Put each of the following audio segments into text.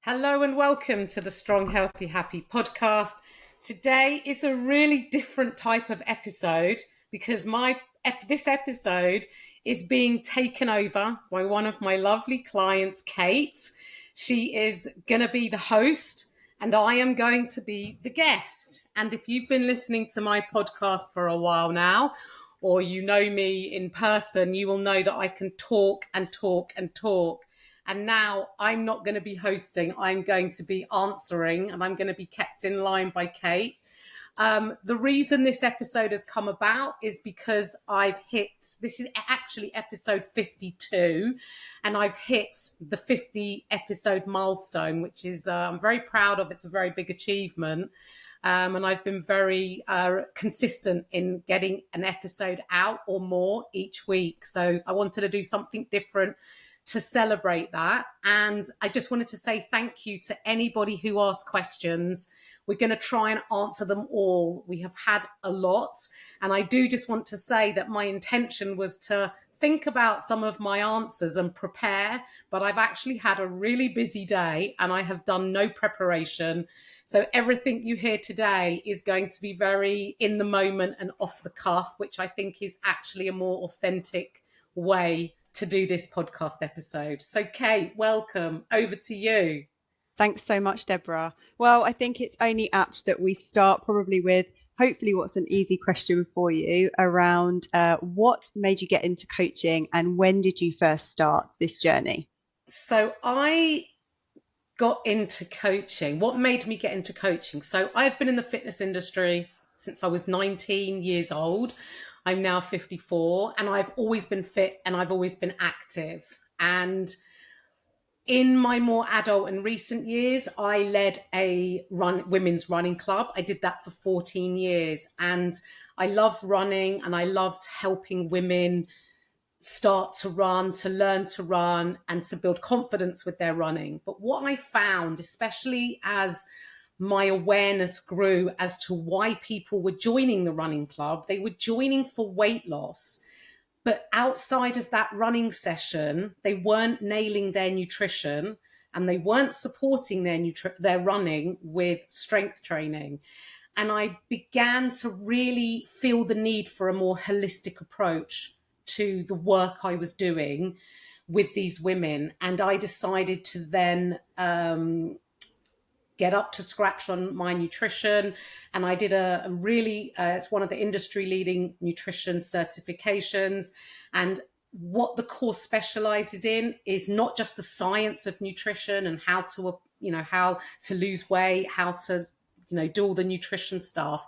Hello and welcome to the Strong, Healthy, Happy podcast. Today is a really different type of episode because this episode is being taken over by one of my lovely clients, Kate. She is going to be the host and I am going to be the guest. And if you've been listening to my podcast for a while now, or you know me in person, you will know that I can talk and talk and talk. And now I'm not going to be hosting, I'm going to be answering, and I'm going to be kept in line by Kate. The reason this episode has come about is because this is actually episode 52, and I've hit the 50 episode milestone, which is, I'm very proud of. It's a very big achievement. And I've been very consistent in getting an episode out or more each week. So I wanted to do something different to celebrate that. And I just wanted to say thank you to anybody who asked questions. We're going to try and answer them all. We have had a lot. And I do just want to say that my intention was to think about some of my answers and prepare, but I've actually had a really busy day and I have done no preparation. So everything you hear today is going to be very in the moment and off the cuff, which I think is actually a more authentic way to do this podcast episode. So Kate, welcome. Over to you. Thanks so much, Debra. Well, I think it's only apt that we start probably with hopefully what's an easy question for you around what made you get into coaching and when did you first start this journey? So I got into coaching. What made me get into coaching? So I've been in the fitness industry since I was 19 years old. I'm now 54 and I've always been fit and I've always been active. And in my more adult and recent years, I led a women's running club. I did that for 14 years and I loved running and I loved helping women start to run, to learn to run and to build confidence with their running. But what I found, especially as my awareness grew as to why people were joining the running club, they were joining for weight loss. But outside of that running session, they weren't nailing their nutrition and they weren't supporting their running with strength training. And I began to really feel the need for a more holistic approach to the work I was doing with these women. And I decided to then get up to scratch on my nutrition. And I did a really, it's one of the industry leading nutrition certifications. And what the course specializes in is not just the science of nutrition and how to lose weight, how to, do all the nutrition stuff.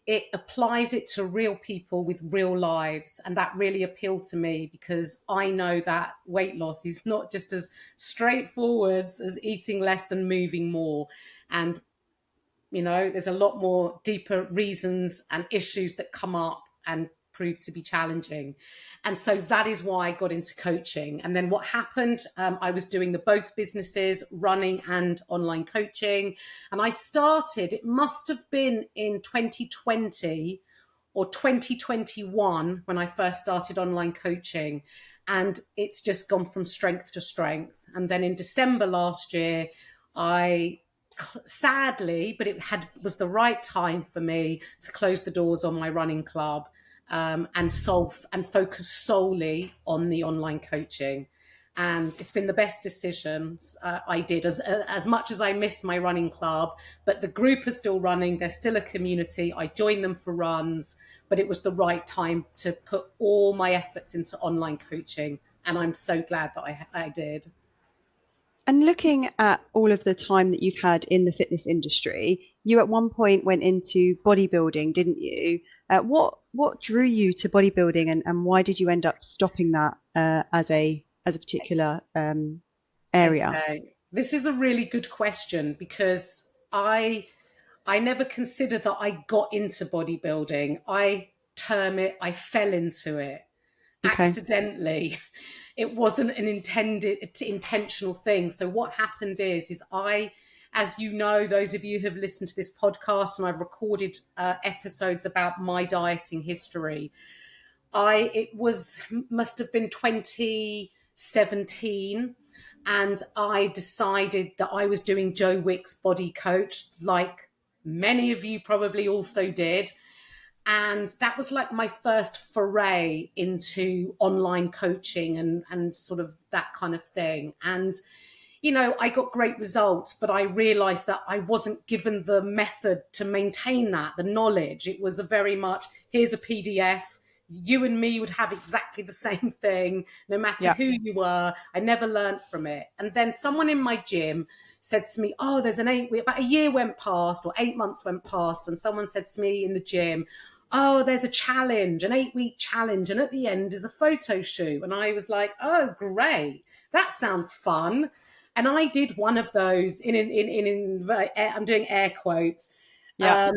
It applies it to real people with real lives. And that really appealed to me because I know that weight loss is not just as straightforward as eating less and moving more. And, there's a lot more deeper reasons and issues that come up and prove to be challenging. And so that is why I got into coaching. And then what happened, I was doing both businesses, running and online coaching. And I started, it must have been in 2020 or 2021 when I first started online coaching. And it's just gone from strength to strength. And then in December last year, sadly, but was the right time for me to close the doors on my running club and focus solely on the online coaching. And it's been the best decisions I did, as much as I miss my running club, but the group is still running. There's still a community. I join them for runs, but it was the right time to put all my efforts into online coaching. And I'm so glad that I did. And looking at all of the time that you've had in the fitness industry, you at one point went into bodybuilding, didn't you? What drew you to bodybuilding and why did you end up stopping that as a particular area? Okay. This is a really good question because I never considered that I got into bodybuilding. I term it, I fell into it accidentally. It wasn't an intentional thing. So what happened is as you know, those of you who have listened to this podcast and I've recorded episodes about my dieting history, must have been 2017. And I decided that I was doing Joe Wick's Body Coach, like many of you probably also did. And that was like my first foray into online coaching and sort of that kind of thing. And I got great results, but I realized that I wasn't given the method to maintain that, the knowledge. It was a very much, here's a PDF. You and me would have exactly the same thing, no matter Yeah. who you were. I never learned from it. And then someone in my gym said to me, oh, there's an 8 week, about a year went past or 8 months went past. And someone said to me in the gym, oh, there's a challenge, an 8 week challenge. And at the end is a photo shoot. And I was like, oh, great. That sounds fun. And I did one of those I'm doing air quotes. Yeah.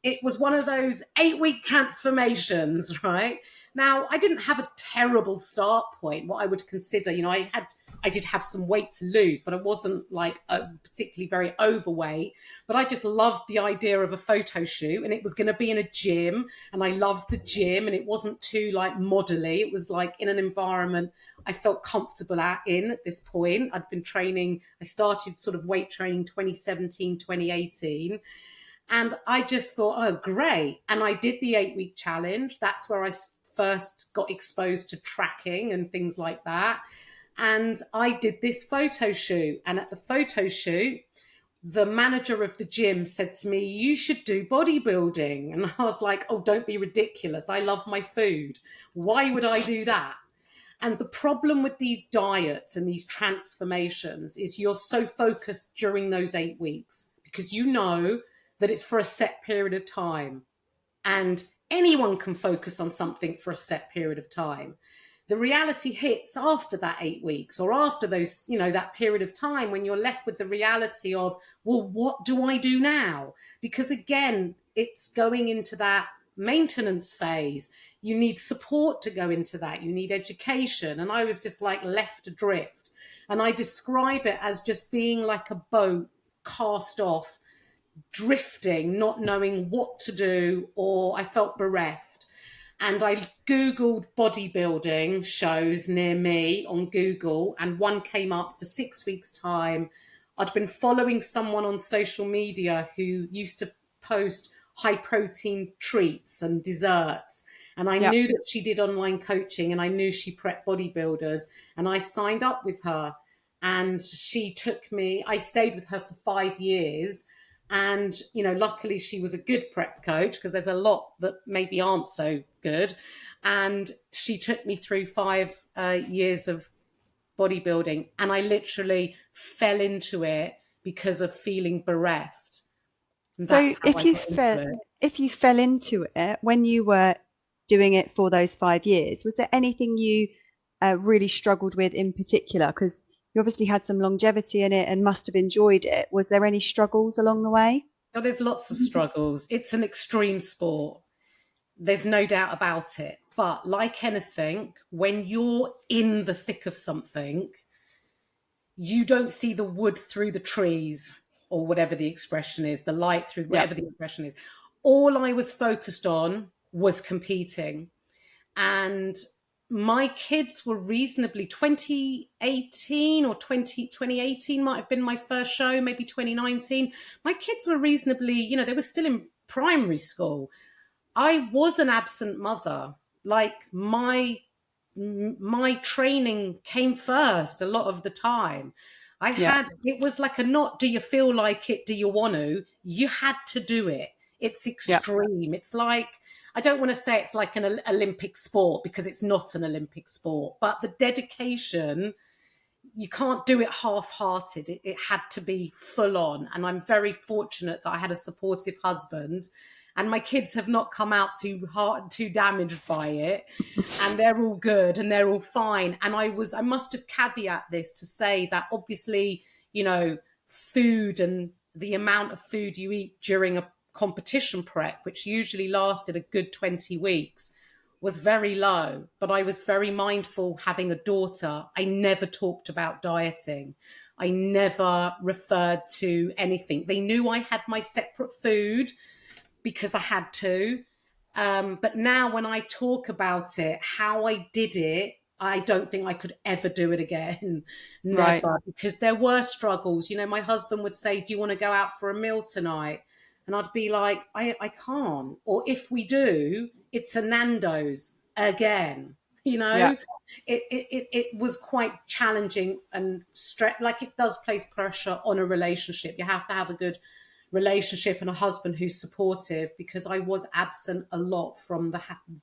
It was one of those 8 week transformations, right? Now, I didn't have a terrible start point, what I would consider, I did have some weight to lose, but I wasn't like particularly very overweight. But I just loved the idea of a photo shoot, and it was going to be in a gym, and I loved the gym, and it wasn't too like modelly. It was like in an environment I felt comfortable at this point. I'd been training, I started sort of weight training 2017, 2018. And I just thought, oh, great. And I did the 8 week challenge. That's where I first got exposed to tracking and things like that. And I did this photo shoot. And at the photo shoot, the manager of the gym said to me, you should do bodybuilding. And I was like, oh, don't be ridiculous. I love my food. Why would I do that? And the problem with these diets and these transformations is you're so focused during those 8 weeks because you know that it's for a set period of time. And anyone can focus on something for a set period of time. The reality hits after that 8 weeks or after those, that period of time when you're left with the reality of, well, what do I do now? Because again, it's going into that maintenance phase. You need support to go into that. You need education. And I was just like left adrift. And I describe it as just being like a boat cast off, drifting, not knowing what to do, or I felt bereft. And I Googled bodybuilding shows near me on Google, and one came up for 6 weeks' time. I'd been following someone on social media who used to post high protein treats and desserts. And I Yeah. knew that she did online coaching, and I knew she prepped bodybuilders. And I signed up with her. And I stayed with her for 5 years. And, luckily she was a good prep coach because there's a lot that maybe aren't so good. And she took me through 5 years of bodybuilding. And I literally fell into it because of feeling bereft. And So that's how I got into it. if you fell into it when you were doing it for those 5 years, was there anything you really struggled with in particular? Because you obviously had some longevity in it and must have enjoyed it. Was there any struggles along the way? Oh, there's lots of struggles. It's an extreme sport. There's no doubt about it. But like anything, when you're in the thick of something, you don't see the wood through the trees, or whatever the expression is, the light through Yeah. whatever the expression is. All I was focused on was competing. And my kids were reasonably 2018 or 2018 might have been my first show, maybe 2019. My kids were reasonably, they were still in primary school. I was an absent mother. Like my training came first a lot of the time. Yeah. It was like a not, do you feel like it? Do you want to? You had to do it. It's Yeah. extreme. It's like, I don't want to say it's like an Olympic sport because it's not an Olympic sport, but the dedication, you can't do it half-hearted. It had to be full on. And I'm very fortunate that I had a supportive husband, and my kids have not come out too damaged by it. And they're all good and they're all fine. And I must just caveat this to say that obviously, food and the amount of food you eat during a competition prep, which usually lasted a good 20 weeks, was very low. But I was very mindful having a daughter. I never talked about dieting. I never referred to anything. They knew I had my separate food because I had to. But now when I talk about it, how I did it I don't think I could ever do it again. Right. Never. Because there were struggles. You know, my husband would say, "Do you want to go out for a meal tonight?" And I'd be like, I can't. Or if we do, it's a Nando's again. You Yeah. know, it was quite challenging and like it does place pressure on a relationship. You have to have a good relationship and a husband who's supportive, because I was absent a lot from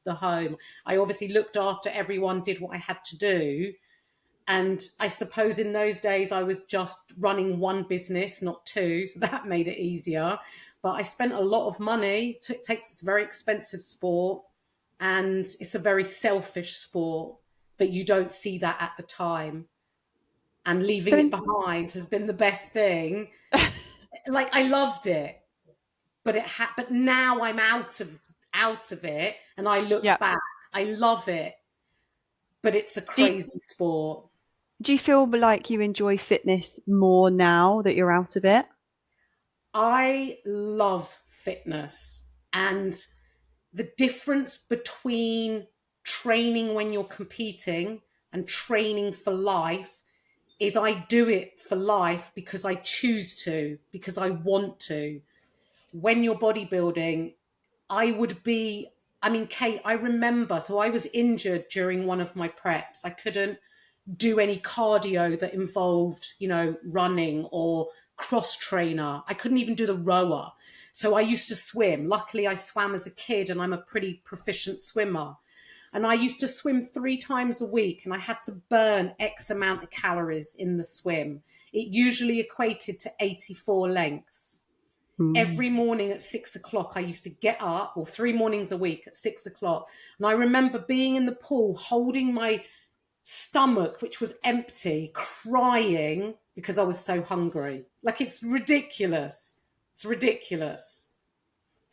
the home. I obviously looked after everyone, did what I had to do. And I suppose in those days I was just running one business, not two. So that made it easier. But I spent a lot of money. It takes a very expensive sport, and it's a very selfish sport, but you don't see that at the time. And So leaving it in behind has been the best thing. Like, I loved it, but but now I'm out of it, and I look yeah. back. I love it, but it's a Do you, crazy sport. do you feel like you enjoy fitness more now that you're out of it? I love fitness, and the difference between training when you're competing and training for life is I do it for life because I choose to, because I want to. When you're bodybuilding, I would be, I mean, Kate, I remember, so I was injured during one of my preps. I couldn't do any cardio that involved, running or cross trainer. I couldn't even do the rower. So I used to swim. Luckily, I swam as a kid and I'm a pretty proficient swimmer. And I used to swim 3 times a week, and I had to burn X amount of calories in the swim. It usually equated to 84 lengths. Mm. Every morning at 6 o'clock, I used to get up, or 3 mornings a week at 6 o'clock. And I remember being in the pool, holding my stomach, which was empty, crying because I was so hungry. Like, it's ridiculous. It's ridiculous.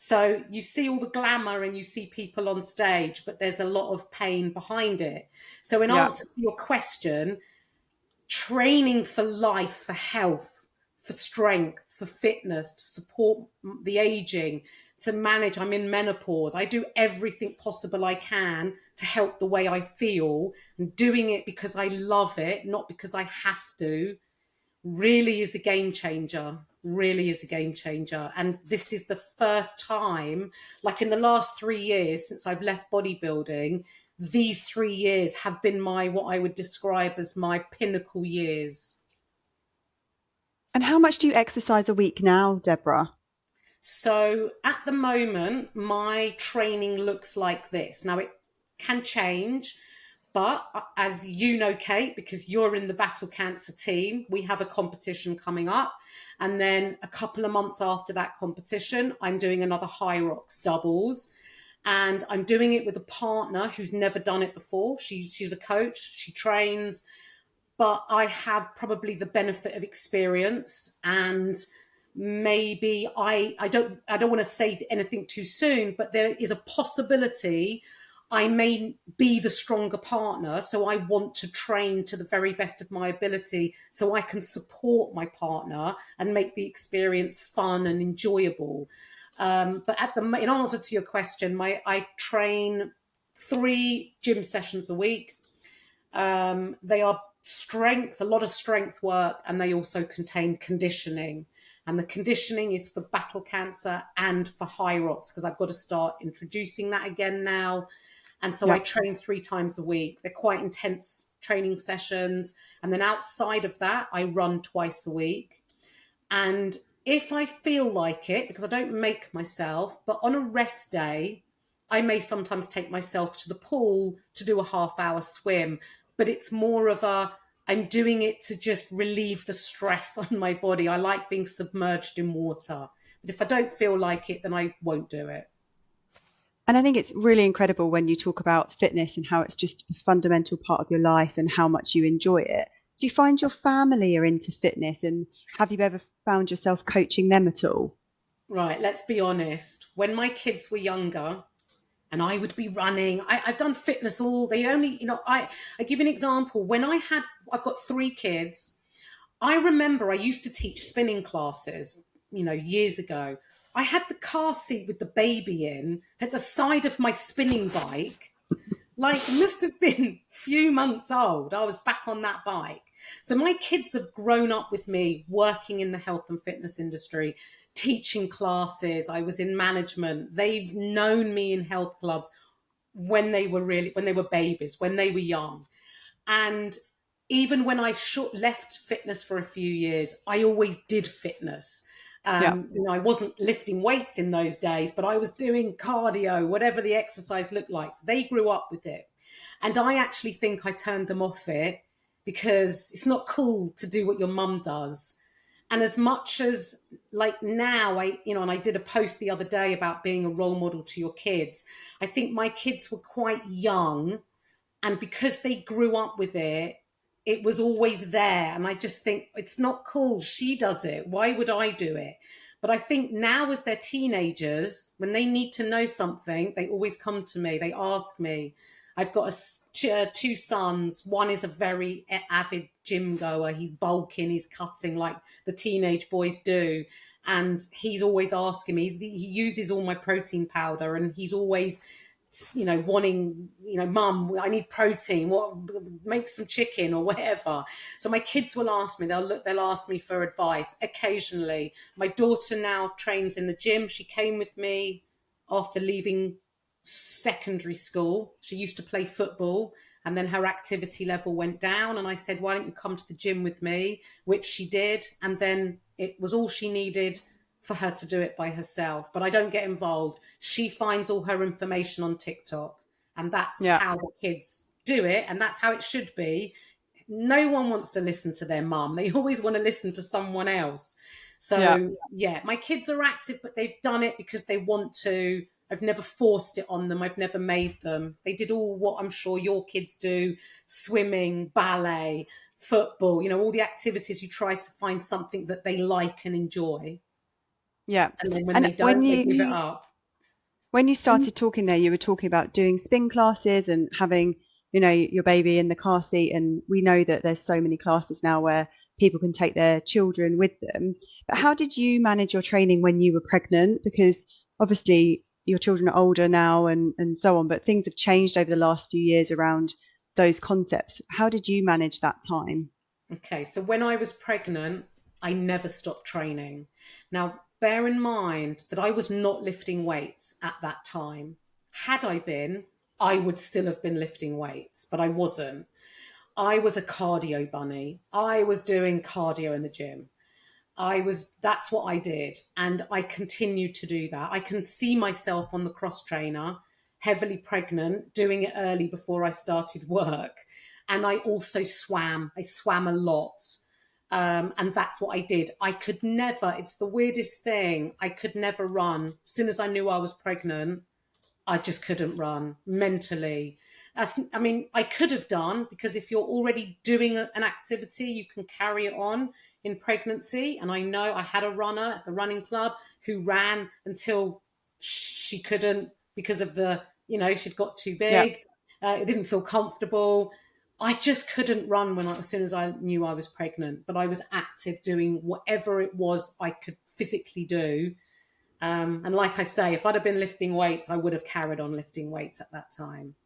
So you see all the glamour and you see people on stage, but there's a lot of pain behind it. So, in Yeah. answer to your question, training for life, for health, for strength, for fitness, to support the aging, to manage. I'm in menopause. I do everything possible I can to help the way I feel, and doing it because I love it, not because I have to, really is a game changer. Really is a game changer. And this is the first time, like in the last 3 years since I've left bodybuilding, these 3 years have been what I would describe as my pinnacle years. And how much do you exercise a week now, Deborah? So at the moment, my training looks like this. Now, it can change, but as you know, Kate, because you're in the Battle Cancer team, we have a competition coming up. And then a couple of months after that competition, I'm doing another High Rocks doubles. And I'm doing it with a partner who's never done it before. She's a coach, she trains, but I have probably the benefit of experience, and maybe I don't want to say anything too soon, but there is a possibility I may be the stronger partner. So I want to train to the very best of my ability so I can support my partner and make the experience fun and enjoyable. But in answer to your question, I train 3 gym sessions a week. They are strength, a lot of strength work, and they also contain conditioning. And the conditioning is for battle cancer and for high rocks, because I've got to start introducing that again now. And so I Yeah. train 3 times a week. They're quite intense training sessions. And then outside of that, I run twice a week. And if I feel like it, because I don't make myself, but on a rest day, I may sometimes take myself to the pool to do a half-hour swim. But it's more of I'm doing it to just relieve the stress on my body. I like being submerged in water. But if I don't feel like it, then I won't do it. And I think it's really incredible when you talk about fitness and how it's just a fundamental part of your life and how much you enjoy it. Do you find your family are into fitness, and have you ever found yourself coaching them at all? Right, let's be honest. When my kids were younger, and I would be running. I've done fitness they only, I give you an example. I've got 3 kids. I remember I used to teach spinning classes, years ago. I had the car seat with the baby in at the side of my spinning bike, Like, must have been few months old. I was back on that bike. So my kids have grown up with me working in the health and fitness industry, teaching classes. I was in management. They've known me in health clubs when they were babies, when they were young. And even when I left fitness for a few years, I always did fitness. Yeah. I wasn't lifting weights in those days, but I was doing cardio, whatever the exercise looked like. So they grew up with it. And I actually think I turned them off it because it's not cool to do what your mum does. And as much as like now, and I did a post the other day about being a role model to your kids. I think my kids were quite young, and because they grew up with it, it was always there. And I just think it's not cool. She does it. Why would I do it? But I think now, as they're teenagers, when they need to know something, they always come to me. They ask me. I've got two sons. One is a very avid gym goer. He's bulking, he's cutting like the teenage boys do. And he's always asking me, he uses all my protein powder, and he's always wanting, mum, I need protein, what, make some chicken or whatever. So my kids will ask me, they'll ask me for advice occasionally. My daughter now trains in the gym. She came with me after leaving secondary school. She used to play football, and then her activity level went down, and I said, why don't you come to the gym with me, which she did. And then it was all she needed for her to do it by herself. But I don't get involved. She finds all her information on TikTok, and that's Yeah. how the kids do it, and that's how it should be. No one wants to listen to their mum. They always want to listen to someone else. Yeah. So yeah, my kids are active, but they've done it because they want to. I've never forced it on them. I've never made them. They did all what I'm sure your kids do: swimming, ballet, football, all the activities. You try to find something that they like and enjoy. Yeah. And then when And they don't, they give it up. when you started talking there, you were talking about doing spin classes and having, your baby in the car seat. And we know that there's so many classes now where people can take their children with them. But how did you manage your training when you were pregnant? Because obviously your children are older now and so on, but things have changed over the last few years around those concepts. How did you manage that time? Okay, so when I was pregnant, I never stopped training. Now, bear in mind that I was not lifting weights at that time. Had I been, I would still have been lifting weights, but I wasn't. I was a cardio bunny. I was doing cardio in the gym. That's what I did. And I continued to do that. I can see myself on the cross trainer, heavily pregnant, doing it early before I started work. And I also swam. I swam a lot. And that's what I did. I could never, it's the weirdest thing, I could never run. As soon as I knew I was pregnant, I just couldn't run mentally. I could have done, because if you're already doing an activity, you can carry it on in pregnancy. And I know I had a runner at the running club who ran until she couldn't, because of she'd got too Yeah. big. It didn't feel comfortable. I just couldn't run as soon as I knew I was pregnant, but I was active doing whatever it was I could physically do. And like I say, if I'd have been lifting weights, I would have carried on lifting weights at that time.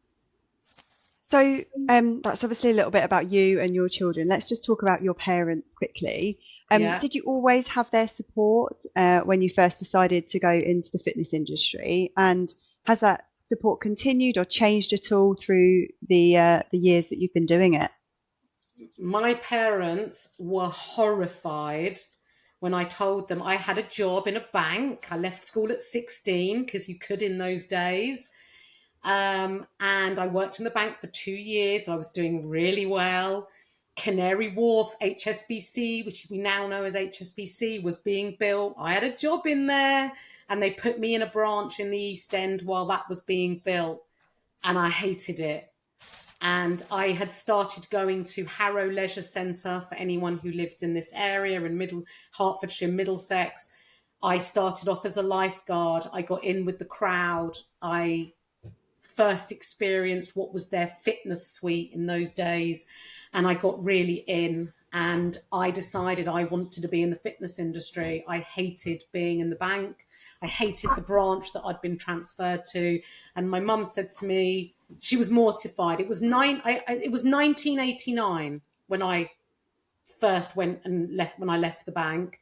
So that's obviously a little bit about you and your children. Let's just talk about your parents quickly. Yeah. Did you always have their support when you first decided to go into the fitness industry? And has that support continued or changed at all through the years that you've been doing it? My parents were horrified when I told them I had a job in a bank. I left school at 16 because you could in those days. And I worked in the bank for 2 years. I was doing really well. Canary Wharf, HSBC, which we now know as HSBC, was being built. I had a job in there, and they put me in a branch in the East End while that was being built. And I hated it. And I had started going to Harrow Leisure Centre, for anyone who lives in this area in Hertfordshire, Middlesex. I started off as a lifeguard. I got in with the crowd. I first experienced what was their fitness suite in those days, and I got really in, and I decided I wanted to be in the fitness industry. I hated being in the bank. I hated the branch that I'd been transferred to. And my mum said to me, She was mortified. It was 1989 when I first went and left, when I left the bank.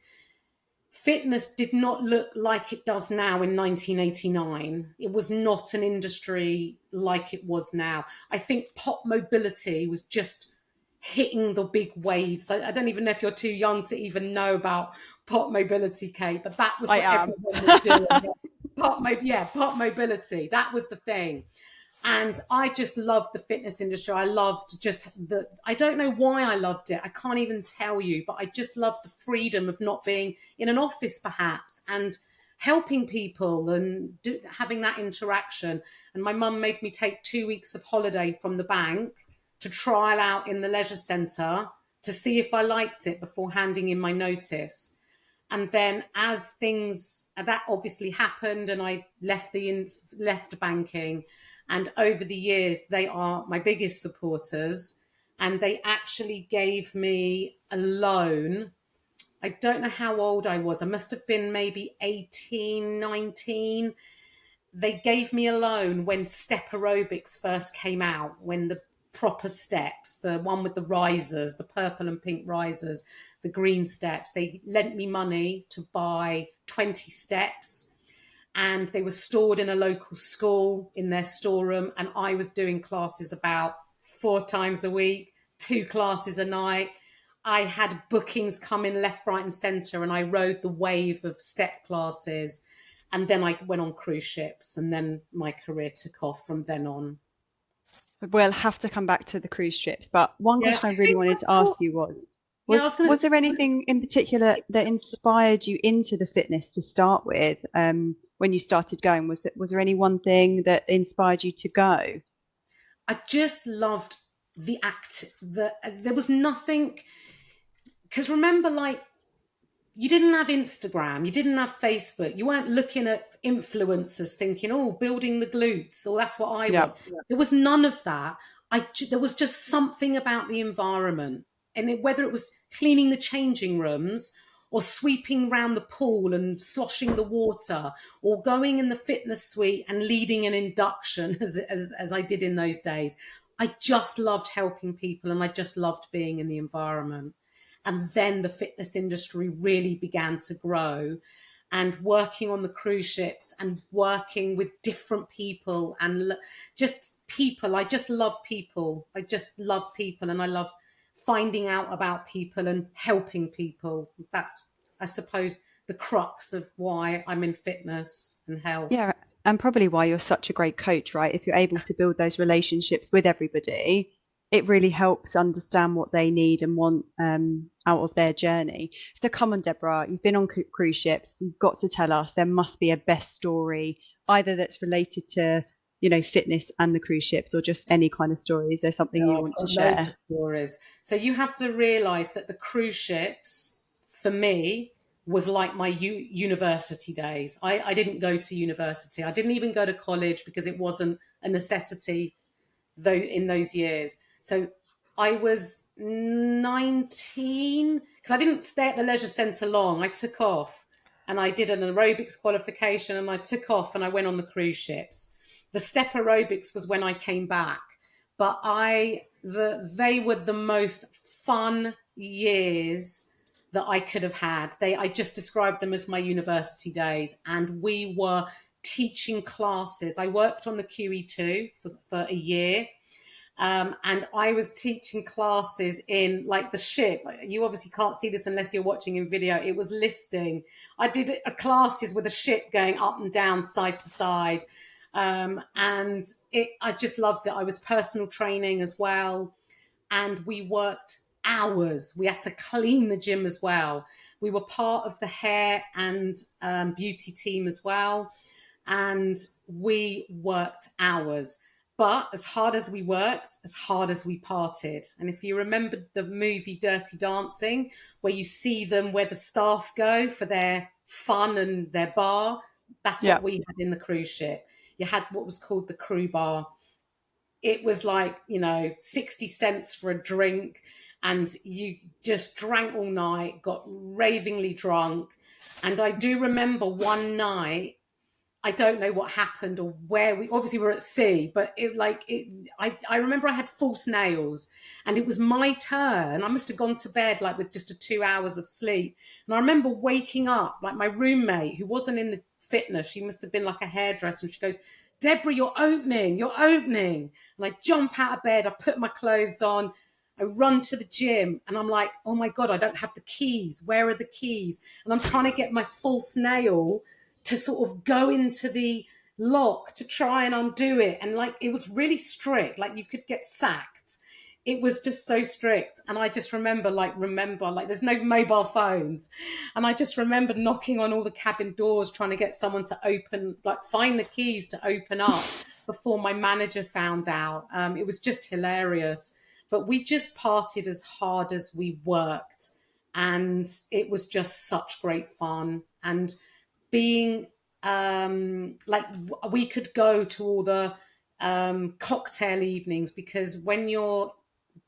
Fitness did not look like it does now in 1989. It was not an industry like it was now. I think pop mobility was just hitting the big waves. I don't even know if you're too young to even know about pop mobility, Kate, but that was I what am. everyone was doing. Pop mobility. That was the thing. And I just loved the fitness industry. I loved I don't know why I loved it. I can't even tell you, but I just loved the freedom of not being in an office perhaps, and helping people and having that interaction. And my mum made me take 2 weeks of holiday from the bank to trial out in the leisure centre to see if I liked it before handing in my notice. And then as things that obviously happened, and I left banking, and over the years they are my biggest supporters, and they actually gave me a loan. I don't know how old I was. I must have been maybe 18, 19. They gave me a loan when step aerobics first came out, when the proper steps, the one with the risers, the purple and pink risers, the green steps, they lent me money to buy 20 steps, and they were stored in a local school in their storeroom, and I was doing classes about 4 times a week, 2 classes a night. I had bookings come in left, right, and centre, and I rode the wave of step classes. And then I went on cruise ships, and then my career took off from then on. We'll have to come back to the cruise ships, but one Yeah, question I I really think wanted I've to got. ask you was Yeah, I was going to was there anything in particular that inspired you into the fitness to start with? When you started going, was there any one thing that inspired you to go? I just loved the act. There was nothing, because remember, like, you didn't have Instagram, you didn't have Facebook, you weren't looking at influencers thinking, oh, building the glutes, or that's what I Yeah. want. There was none of that. There was just something about the environment, and whether it was cleaning the changing rooms, or sweeping round the pool and sloshing the water, or going in the fitness suite and leading an induction, as I did in those days. I just loved helping people, and I just loved being in the environment. And then the fitness industry really began to grow, and working on the cruise ships and working with different people and just people. I just love people. I just love people, and I love finding out about people and helping people. That's, I suppose, the crux of why I'm in fitness and health. Yeah, and probably why you're such a great coach, right? If you're able to build those relationships with everybody, it really helps understand what they need and want out of their journey. So come on, Deborah, you've been on cruise ships. You've got to tell us there must be a best story, either that's related to, fitness and the cruise ships, or just any kind of story. Is there something you Oh, I've want to got loads share? of stories. So you have to realise that the cruise ships, for me, was like my university days. I didn't go to university. I didn't even go to college because it wasn't a necessity though in those years. So I was 19, because I didn't stay at the leisure centre long. I took off, and I did an aerobics qualification, and I took off and I went on the cruise ships. The step aerobics was when I came back, but they were the most fun years that I could have had. I just described them as my university days, and we were teaching classes. I worked on the QE2 for a year, and I was teaching classes in, like, the ship. You obviously can't see this unless you're watching in video. It was listing. I did classes with a ship going up and down, side to side, and I just loved it. I was personal training as well, and we worked hours. We had to clean the gym as well. We were part of the hair and beauty team as well, and we worked hours. But as hard as we worked, as hard as we parted. And if you remember the movie Dirty Dancing, where you see them, where the staff go for their fun and their bar, that's Yeah. what we had in the cruise ship. You had what was called the crew bar. It was like, 60 cents for a drink, and you just drank all night, got ravingly drunk. And I do remember one night I don't know what happened or where we obviously were at sea, but I remember I had false nails and it was my turn. I must have gone to bed like with just a 2 hours of sleep. And I remember waking up, like my roommate who wasn't in the fitness, she must have been like a hairdresser, and she goes, Deborah, you're opening, you're opening. And I jump out of bed, I put my clothes on, I run to the gym, and I'm like, oh my God, I don't have the keys. Where are the keys? And I'm trying to get my false nail to sort of go into the lock to try and undo it. And like, it was really strict. Like you could get sacked. It was just so strict. And I just remember like there's no mobile phones. And I just remember knocking on all the cabin doors, trying to get someone to open, like find the keys to open up before my manager found out. It was just hilarious. But we just partied as hard as we worked. And it was just such great fun. And being like we could go to all the cocktail evenings, because when you're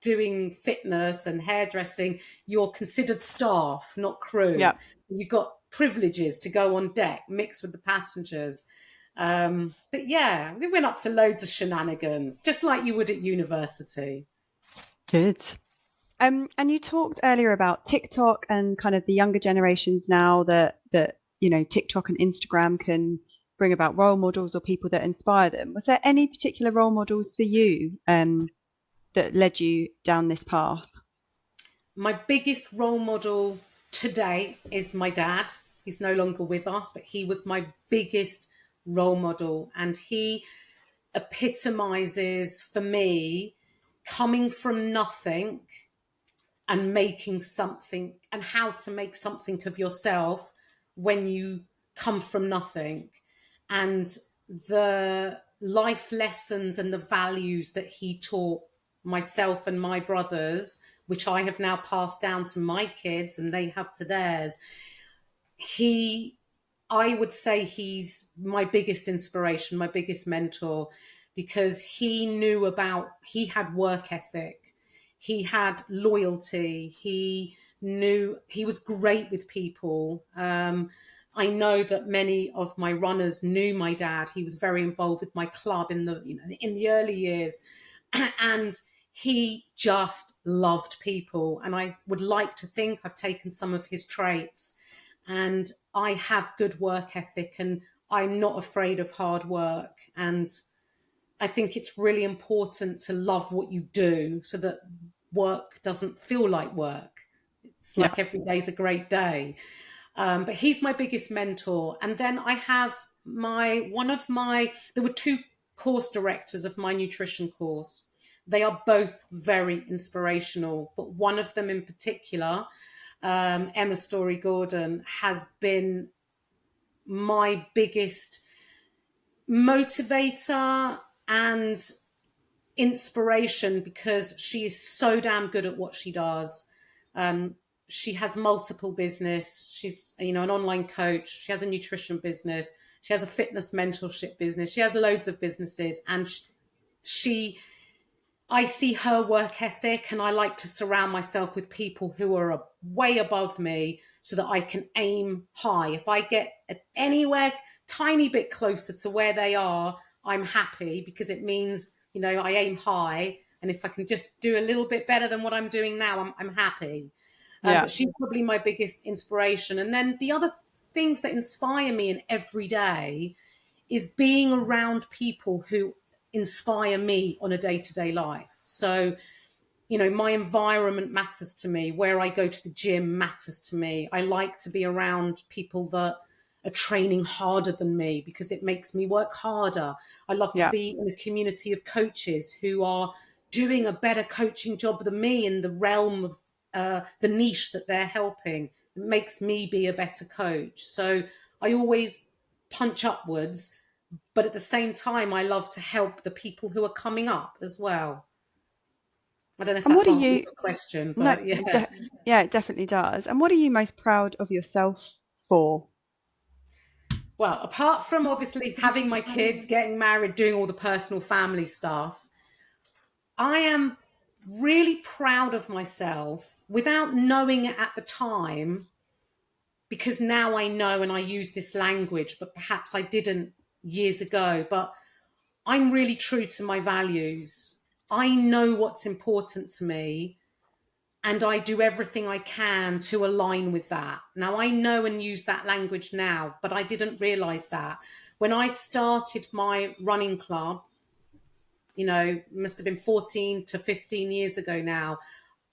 doing fitness and hairdressing, you're considered staff, not crew. Yeah. You've got privileges to go on deck, mixed with the passengers. But yeah, we went up to loads of shenanigans, just like you would at university. Good. And you talked earlier about TikTok and kind of the younger generations now that TikTok and Instagram can bring about role models or people that inspire them. Was there any particular role models for you that led you down this path? My biggest role model today is my dad. He's no longer with us, but he was my biggest role model. And he epitomizes for me coming from nothing and making something, and how to make something of yourself when you come from nothing. And the life lessons and the values that he taught myself and my brothers, which I have now passed down to my kids and they have to theirs. I would say he's my biggest inspiration, my biggest mentor, because he had work ethic, he had loyalty, he was great with people. I know that many of my runners knew my dad. He was very involved with my club in the early years, and he just loved people. And I would like to think I've taken some of his traits, and I have good work ethic, and I'm not afraid of hard work. And I think it's really important to love what you do so that work doesn't feel like work. It's Yeah. like every day's a great day. But he's my biggest mentor. And then I have there were two course directors of my nutrition course. They are both very inspirational, but one of them in particular, Emma Story Gordon, has been my biggest motivator and inspiration, because she is so damn good at what she does. Um, she has multiple business. She's an online coach. She has a nutrition business. She has a fitness mentorship business. She has loads of businesses, and she I see her work ethic, and I like to surround myself with people who are way above me so that I can aim high. If I get anywhere tiny bit closer to where they are, I'm happy, because it means, I aim high. And if I can just do a little bit better than what I'm doing now, I'm happy. Yeah. But she's probably my biggest inspiration. And then the other things that inspire me in every day is being around people who inspire me on a day-to-day life. So, my environment matters to me. Where I go to the gym matters to me. I like to be around people that are training harder than me, because it makes me work harder. I love to Yeah. be in a community of coaches who are doing a better coaching job than me in the realm of the niche that they're helping. It makes me be a better coach. So I always punch upwards, but at the same time, I love to help the people who are coming up as well. I don't know if And what that's are answering you? your question, No, but yeah. yeah, it definitely does. And what are you most proud of yourself for? Well, apart from obviously having my kids, getting married, doing all the personal family stuff, I am really proud of myself without knowing it at the time, because now I know and I use this language, but perhaps I didn't years ago, but I'm really true to my values. I know what's important to me, and I do everything I can to align with that. Now, I know and use that language now, but I didn't realize that. When I started my running club, must have been 14 to 15 years ago now,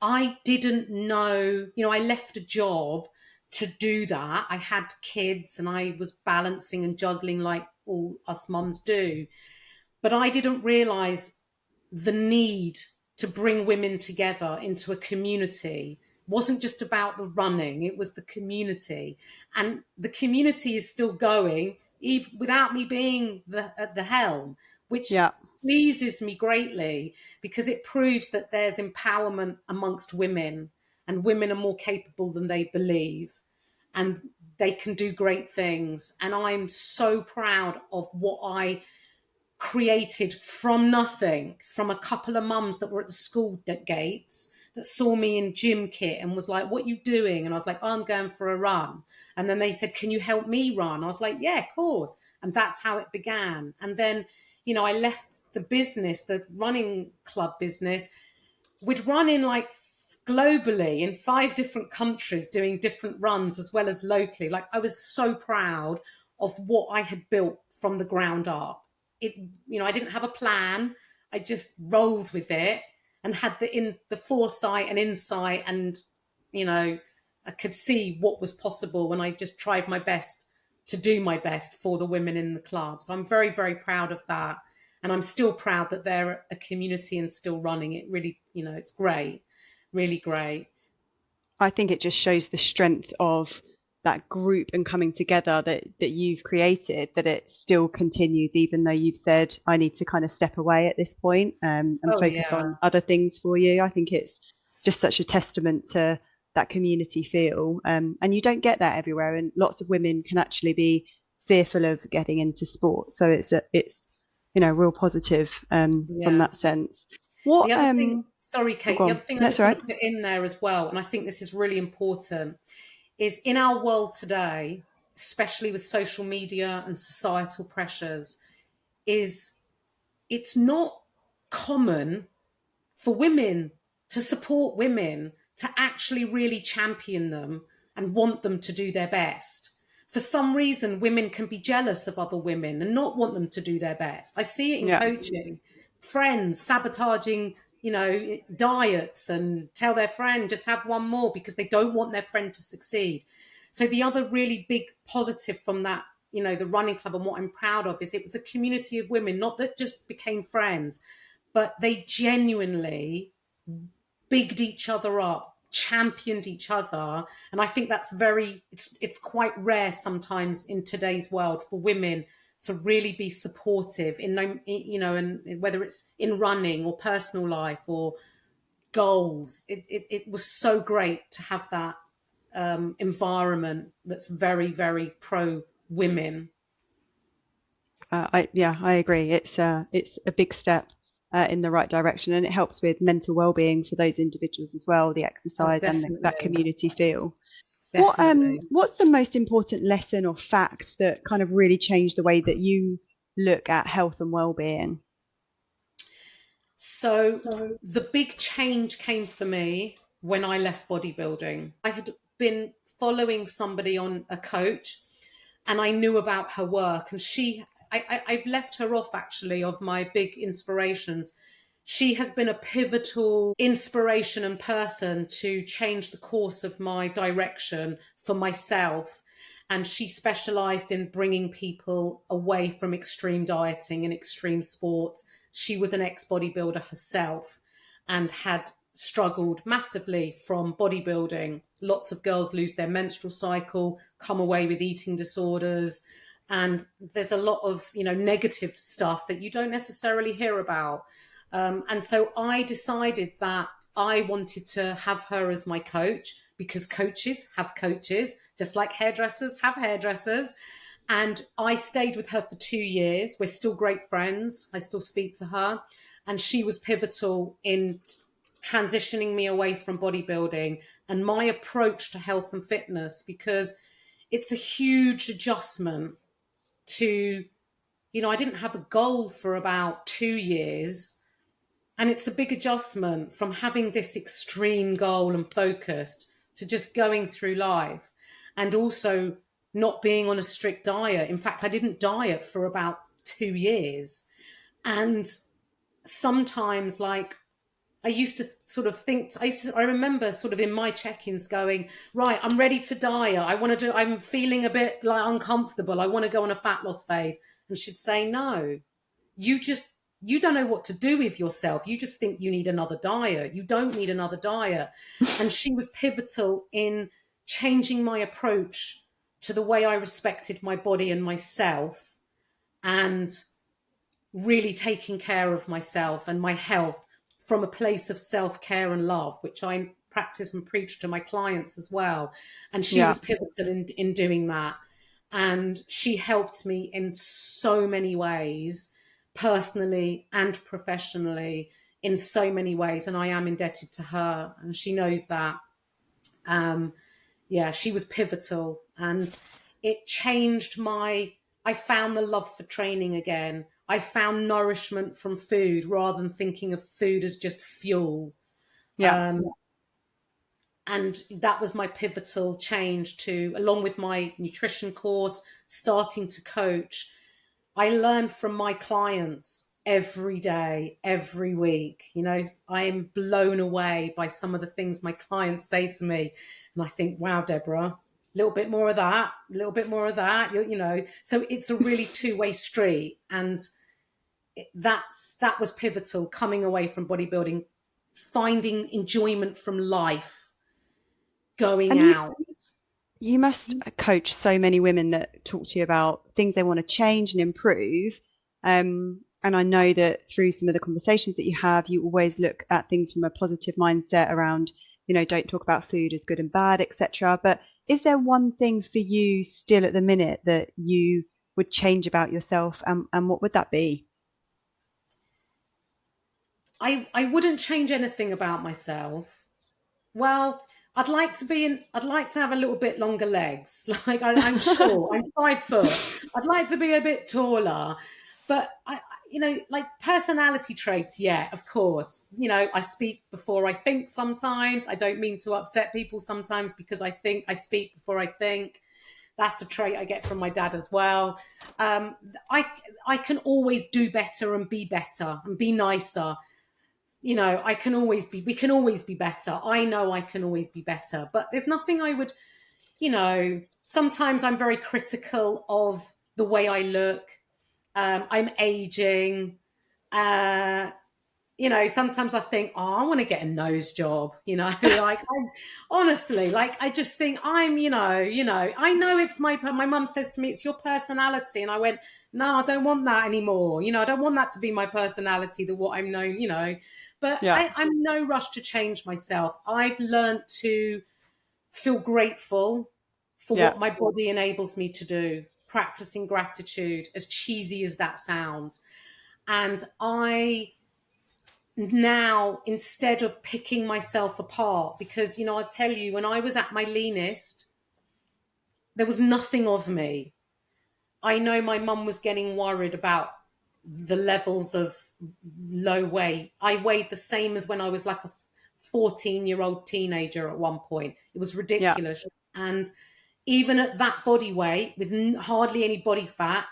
I didn't know, I left a job to do that. I had kids and I was balancing and juggling like all us mums do. But I didn't realize the need to bring women together into a community. It wasn't just about the running, it was the community. And the community is still going, even without me being at the helm, which Yeah. pleases me greatly, because it proves that there's empowerment amongst women, and women are more capable than they believe, and they can do great things. And I'm so proud of what I created from nothing, from a couple of mums that were at the school gates that saw me in gym kit and was like, "What are you doing?" And I was like, "Oh, I'm going for a run." And then they said, "Can you help me run?" I was like, "Yeah, of course." And that's how it began. And then, I left the business, the running club business. We'd run in like globally in 5 different countries, doing different runs as well as locally. Like, I was so proud of what I had built from the ground up. It, I didn't have a plan. I just rolled with it and had the foresight and insight, and I could see what was possible when I just tried my best to do my best for the women in the club. So I'm very, very proud of that. And I'm still proud that they're a community and still running. It really, it's great, really great. I think it just shows the strength of that group and coming together that you've created, that it still continues, even though you've said, I need to kind of step away at this point, and Oh, focus yeah, on other things for you. I think it's just such a testament to that community feel. And you don't get that everywhere. And lots of women can actually be fearful of getting into sport. So it's real positive, from yeah. that sense. The What, other thing, sorry, oh, Kate, go the on. other thing I That's just all want right. to put in there as well, and I think this is really important, is in our world today, especially with social media and societal pressures, is it's not common for women to support women, to actually really champion them and want them to do their best. For some reason, women can be jealous of other women and not want them to do their best. I see it in Yeah. coaching, friends sabotaging, diets, and tell their friend just have one more because they don't want their friend to succeed. So the other really big positive from that, the running club, and what I'm proud of, is it was a community of women, not that just became friends, but they genuinely bigged each other up, championed each other. And I think that's it's quite rare sometimes in today's world for women to really be supportive and whether it's in running or personal life or goals. It was so great to have that environment that's very, very pro women. I agree. It's a big step in the right direction, and it helps with mental well-being for those individuals as well. The Oh, exercise and that definitely, community feel. definitely. What's the most important lesson or fact that kind of really changed the way that you look at health and well-being? So the big change came for me when I left bodybuilding. I had been following somebody on a coach, and I knew about her work. And I've left her off actually of my big inspirations. She has been a pivotal inspiration and person to change the course of my direction for myself. And she specialized in bringing people away from extreme dieting and extreme sports. She was an ex bodybuilder herself and had struggled massively from bodybuilding. Lots of girls lose their menstrual cycle, come away with eating disorders, and there's a lot of negative stuff that you don't necessarily hear about. And so I decided that I wanted to have her as my coach, because coaches have coaches, just like hairdressers have hairdressers. And I stayed with her for 2 years. We're still great friends. I still speak to her. And she was pivotal in transitioning me away from bodybuilding and my approach to health and fitness, because it's a huge adjustment to I didn't have a goal for about 2 years. And it's a big adjustment from having this extreme goal and focused to just going through life, and also not being on a strict diet. In fact, I didn't diet for about 2 years. And sometimes, like, I used to sort of think, I remember sort of in my check-ins going, right, I'm ready to diet. I'm feeling a bit like uncomfortable. I want to go on a fat loss phase. And she'd say, no, you just, you don't know what to do with yourself. You just think you need another diet. You don't need another diet. And she was pivotal in changing my approach to the way I respected my body and myself, and really taking care of myself and my health from a place of self-care and love, which I practice and preach to my clients as well. And she Yeah. was pivotal in doing that. And she helped me in so many ways, personally and professionally, in so many ways. And I am indebted to her, and she knows that. Um, yeah, she was pivotal, and it changed I found the love for training again. I found nourishment from food rather than thinking of food as just fuel. Yeah. Um, and that was my pivotal change, to, along with my nutrition course, starting to coach. I learn from my clients every day, every week. I am blown away by some of the things my clients say to me. And I think, wow, Deborah, a little bit more of that, a little bit more of that, So it's a really two-way street. And that was pivotal, coming away from bodybuilding, finding enjoyment from life, going And you out. you must coach so many women that talk to you about things they want to change and improve. And I know that through some of the conversations that you have, you always look at things from a positive mindset around, don't talk about food as good and bad, etc. But is there one thing for you still at the minute that you would change about yourself, and what would that be? I wouldn't change anything about myself. Well, I'd like to have a little bit longer legs. Like, I'm short, I'm 5 foot. I'd like to be a bit taller, but like personality traits. Yeah, of course. I speak before I think sometimes. I don't mean to upset people sometimes, because I speak before I think. That's a trait I get from my dad as well. Um, I, I can always do better and be better and be nicer. We can always be better. I know I can always be better, but there's nothing I would, sometimes I'm very critical of the way I look. I'm aging. Uh, Sometimes I think, oh, I want to get a nose job, like, honestly, like, I just think I know it's my mum says to me, it's your personality. And I went, no, I don't want that anymore. I don't want that to be my personality, what I'm known. But Yeah. I'm in no rush to change myself. I've learned to feel grateful for Yeah. what my body enables me to do, practicing gratitude, as cheesy as that sounds. And I now, instead of picking myself apart, because I tell you, when I was at my leanest, there was nothing of me. I know my mum was getting worried about the levels of low weight. I weighed the same as when I was like a 14-year-old teenager at one point. It was Yeah. ridiculous. And even at that body weight, with hardly any body fat,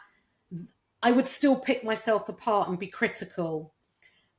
I would still pick myself apart and be critical.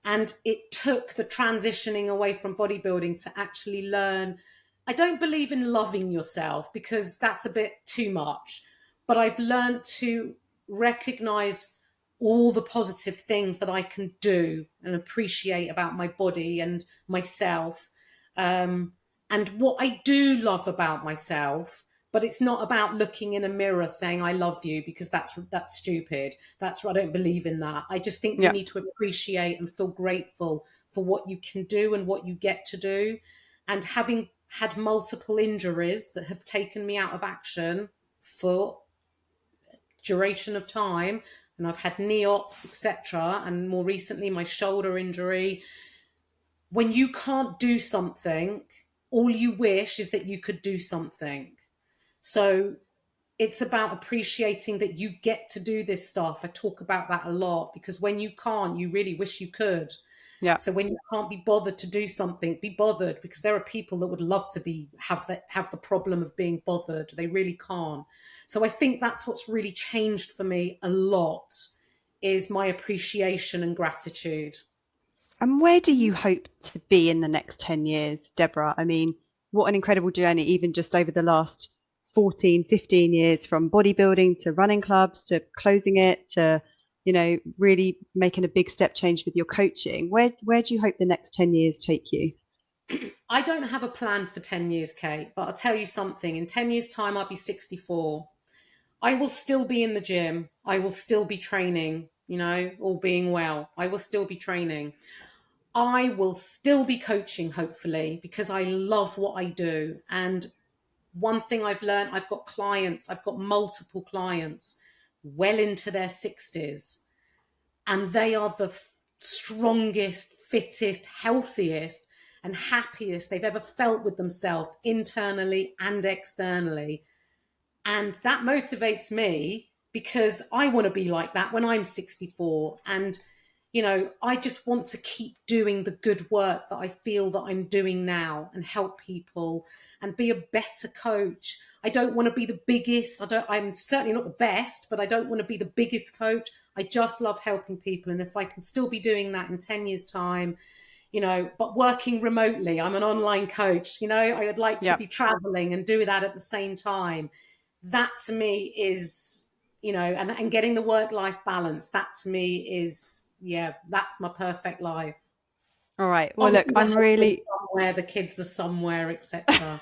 And it took the transitioning away from bodybuilding to actually learn. I don't believe in loving yourself, because that's a bit too much, but I've learned to recognize all the positive things that I can do and appreciate about my body and myself. um, and what I do love about myself. But it's not about looking in a mirror saying I love you, because that's stupid. I don't believe in that. I just think you Yeah. need to appreciate and feel grateful for what you can do and what you get to do. And having had multiple injuries that have taken me out of action for duration of time, and I've had knee ops, etc., and more recently my shoulder injury. When you can't do something, all you wish is that you could do something. So it's about appreciating that you get to do this stuff. I talk about that a lot, because when you can't, you really wish you could. Yeah. So when you can't be bothered to do something, be bothered, because there are people that would love to have the problem of being bothered. They really can't. So I think that's what's really changed for me a lot, is my appreciation and gratitude. And where do you hope to be in the next 10 years, Deborah? I mean, what an incredible journey, even just over the last 14, 15 years, from bodybuilding to running clubs to closing it to, really making a big step change with your coaching. Where do you hope the next 10 years take you? I don't have a plan for 10 years, Kate, but I'll tell you something. In 10 years' time, I'll be 64. I will still be in the gym. I will still be training, all being well. I will still be training. I will still be coaching, hopefully, because I love what I do. And one thing I've learned, I've got multiple clients well into their 60s, and they are the strongest, fittest, healthiest, and happiest they've ever felt with themselves, internally and externally. And that motivates me, because I want to be like that when I'm 64. And, I just want to keep doing the good work that I feel that I'm doing now, and help people and be a better coach. I don't want to be the biggest. I'm certainly not the best, but I don't want to be the biggest coach. I just love helping people. And if I can still be doing that in 10 years' time, but working remotely, I'm an online coach, I would like to Yeah. be traveling and do that at the same time. That to me is, and getting the work-life balance, that to me is, yeah, that's my perfect life. All right. Well, look, Obviously the husband's somewhere, the kids are somewhere, etc.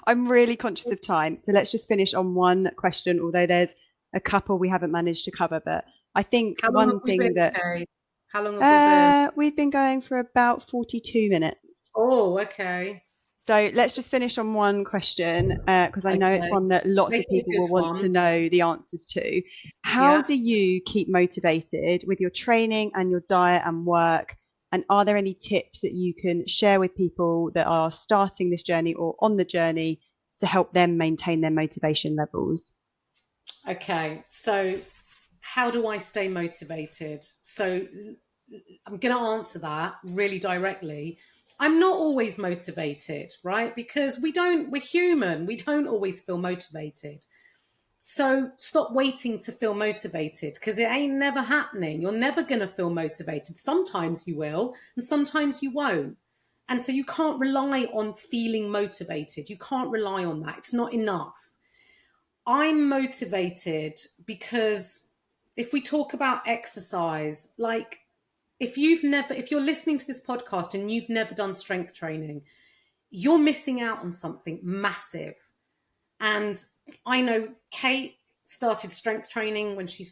I'm really conscious of time. So let's just finish on one question, although there's a couple we haven't managed to cover. But I think How long have one we been, thing that Kay? How long have we been? we've been going for about 42 minutes. Oh, okay. So let's just finish on one question, because I know it's Okay. one that lots Make of it people a good will want to one. know the answers to. How Yeah. do you keep motivated with your training and your diet and work? And are there any tips that you can share with people that are starting this journey or on the journey to help them maintain their motivation levels? Okay. So how do I stay motivated? So I'm going to answer that really directly. I'm not always motivated, right? Because we're human. We don't always feel motivated. So stop waiting to feel motivated, because it ain't never happening. You're never going to feel motivated. Sometimes you will, and sometimes you won't. And so you can't rely on feeling motivated. You can't rely on that. It's not enough. I'm motivated because if we talk about exercise, like, if you're listening to this podcast and you've never done strength training, you're missing out on something massive. And I know Kate started strength training when she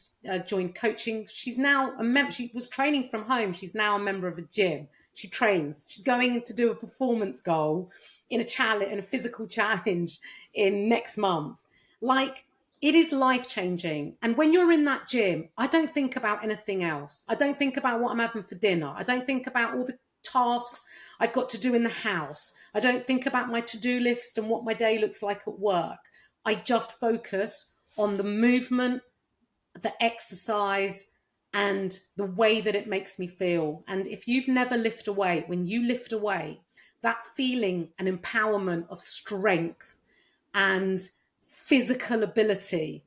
joined coaching. She's now a member. She was training from home. She's now a member of a gym. She trains. She's going to do a performance goal in a challenge, in a physical challenge in next month. Like, it is life changing. And when you're in that gym, I don't think about anything else. I don't think about what I'm having for dinner. I don't think about all the tasks I've got to do in the house. I don't think about my to-do list and what my day looks like at work. I just focus on the movement, the exercise, and the way that it makes me feel. And if you've never lifted away, when you lift away, that feeling and empowerment of strength and physical ability,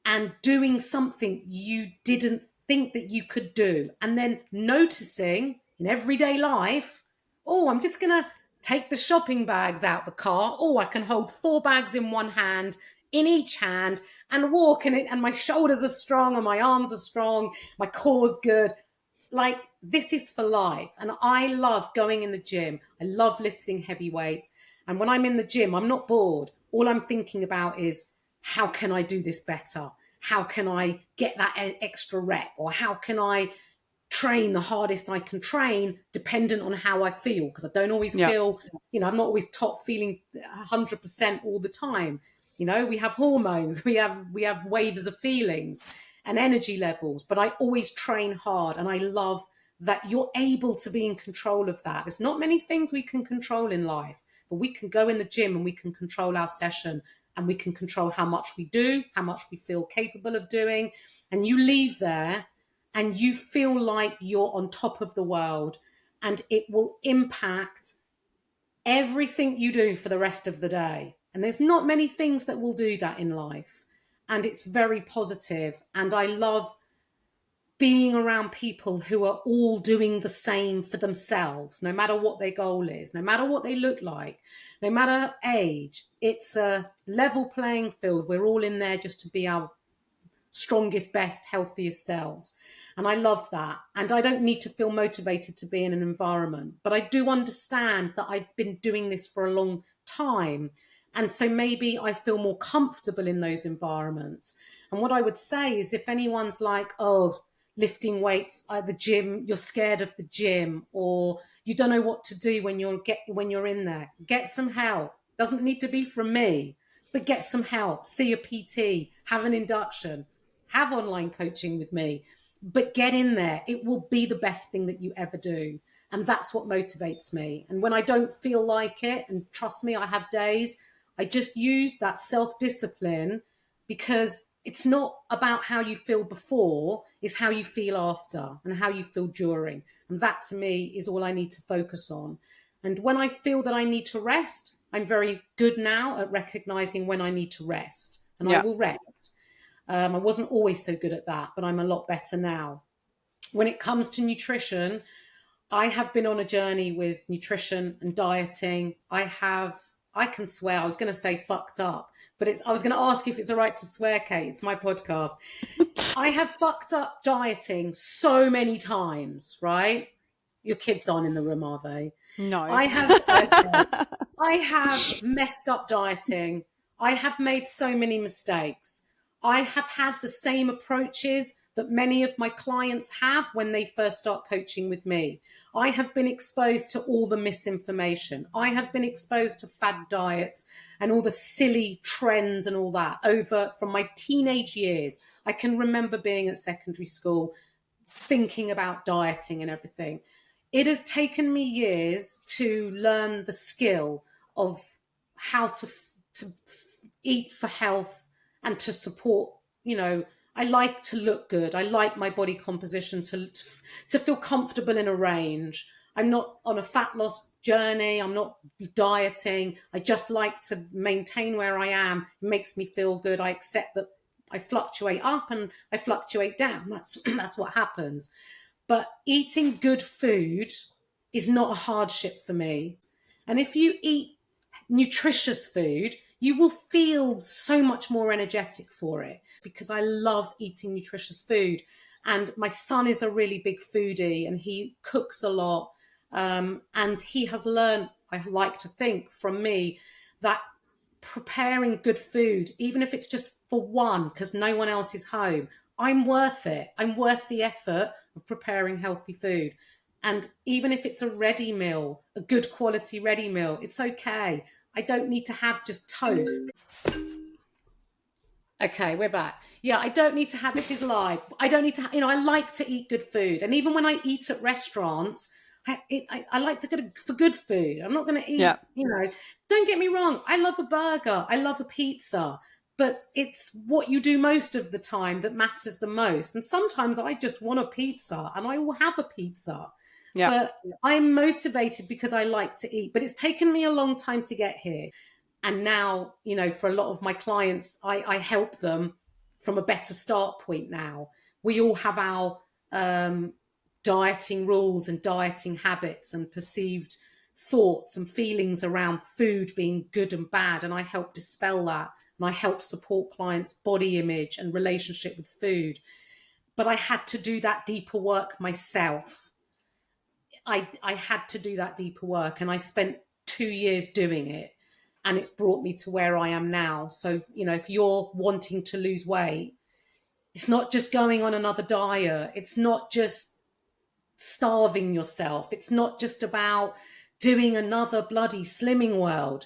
and doing something you didn't think that you could do, and then noticing in everyday life, oh, I'm just going to take the shopping bags out the car. Oh, I can hold 4 bags in one hand, in each hand, and walk in it, and my shoulders are strong and my arms are strong, my core's good. Like, this is for life. And I love going in the gym. I love lifting heavy weights. And when I'm in the gym, I'm not bored. All I'm thinking about is, how can I do this better? How can I get that extra rep? Or how can I train the hardest I can train, dependent on how I feel? Because I don't always Yeah. feel, I'm not always top feeling 100% all the time. We have hormones, we have waves of feelings and energy levels, but I always train hard. And I love that you're able to be in control of that. There's not many things we can control in life, but we can go in the gym and we can control our session and we can control how much we do, how much we feel capable of doing. And you leave there and you feel like you're on top of the world, and it will impact everything you do for the rest of the day. And there's not many things that will do that in life. And it's very positive. And I love being around people who are all doing the same for themselves, no matter what their goal is, no matter what they look like, no matter age. It's a level playing field. We're all in there just to be our strongest, best, healthiest selves. And I love that. And I don't need to feel motivated to be in an environment. But I do understand that I've been doing this for a long time. And so maybe I feel more comfortable in those environments. And what I would say is, if anyone's like, oh, lifting weights at the gym, you're scared of the gym, or you don't know what to do when you're in there, get some help. Doesn't need to be from me, but get some help. See a PT, have an induction, have online coaching with me, but get in there. It will be the best thing that you ever do. And that's what motivates me. And when I don't feel like it, and trust me, I have days, I just use that self-discipline, because it's not about how you feel before, it's how you feel after and how you feel during. And that to me is all I need to focus on. And when I feel that I need to rest, I'm very good now at recognizing when I need to rest, and I Yeah. will rest. I wasn't always so good at that, but I'm a lot better now. When it comes to nutrition, I have been on a journey with nutrition and dieting. I can swear, I was going to say fucked up, but I was going to ask if it's all right to swear, Kate. It's my podcast. I have fucked up dieting so many times, right? Your kids aren't in the room, are they? No. I have, okay. I have messed up dieting. I have made so many mistakes. I have had the same approaches that many of my clients have when they first start coaching with me. I have been exposed to all the misinformation. I have been exposed to fad diets and all the silly trends and all that over from my teenage years. I can remember being at secondary school, thinking about dieting and everything. It has taken me years to learn the skill of how to eat for health and to support, I like to look good. I like my body composition to feel comfortable in a range. I'm not on a fat loss journey. I'm not dieting. I just like to maintain where I am. It makes me feel good. I accept that I fluctuate up and I fluctuate down. That's what happens. But eating good food is not a hardship for me. And if you eat nutritious food, you will feel so much more energetic for it, because I love eating nutritious food. And my son is a really big foodie and he cooks a lot. And he has learned, I like to think, from me, that preparing good food, even if it's just for one, because no one else is home, I'm worth it. I'm worth the effort of preparing healthy food. And even if it's a ready meal, a good quality ready meal, it's okay. I don't need to have just toast. Okay, we're back. Yeah, I don't need to have, this is live. I don't need to, I like to eat good food. And even when I eat at restaurants, I like to go for good food. I'm not going to eat, Yeah. Don't get me wrong. I love a burger. I love a pizza. But it's what you do most of the time that matters the most. And sometimes I just want a pizza and I will have a pizza. Yeah. But I'm motivated because I like to eat. But it's taken me a long time to get here. And now, for a lot of my clients, I help them from a better start point now. We all have our dieting rules and dieting habits and perceived thoughts and feelings around food being good and bad. And I help dispel that. And I help support clients' body image and relationship with food. But I had to do that deeper work myself. I had to do that deeper work, and I spent 2 years doing it, and it's brought me to where I am now. So, if you're wanting to lose weight, it's not just going on another diet. It's not just starving yourself. It's not just about doing another bloody Slimming World.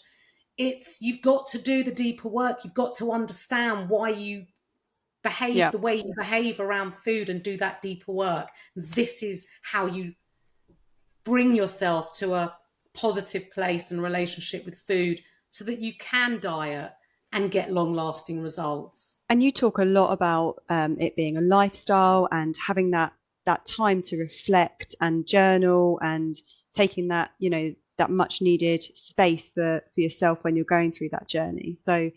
You've got to do the deeper work. You've got to understand why you behave Yeah. the way you behave around food and do that deeper work. This is how you bring yourself to a positive place and relationship with food so that you can diet and get long-lasting results. And you talk a lot about it being a lifestyle and having that time to reflect and journal and taking that, you know, that much needed space for yourself when you're going through that journey. So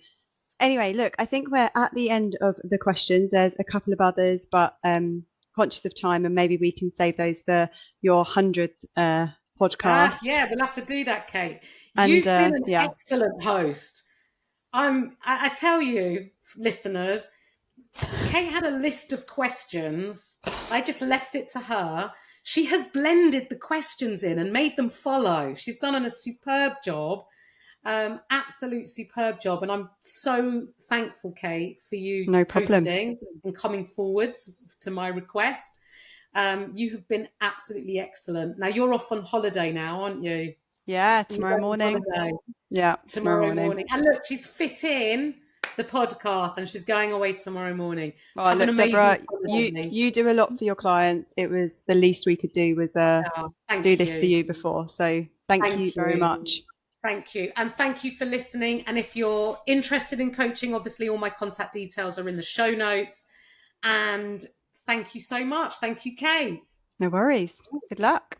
anyway, look, I think we're at the end of the questions. There's a couple of others, but conscious of time, and maybe we can save those for your 100th podcast. Yeah, we'll have to do that, Kate. And You've been an yeah, excellent host. I tell you, listeners, Kate had a list of questions. I just left it to her. She has blended the questions in and made them follow. She's done a superb job. Absolute superb job. And I'm so thankful, Kate, for you no problem. hosting and coming forwards to my request. You have been absolutely excellent. Now you're off on holiday now, aren't you? Yeah, tomorrow morning. Yeah, tomorrow morning. And look, she's fit in the podcast and she's going away tomorrow morning. Oh, Have look, an amazing Deborah, holiday. you do a lot for your clients. It was the least we could do was do this for you before. So thank you very much. Thank you. And thank you for listening. And if you're interested in coaching, obviously all my contact details are in the show notes. And thank you so much. Thank you, Kate. No worries. Good luck.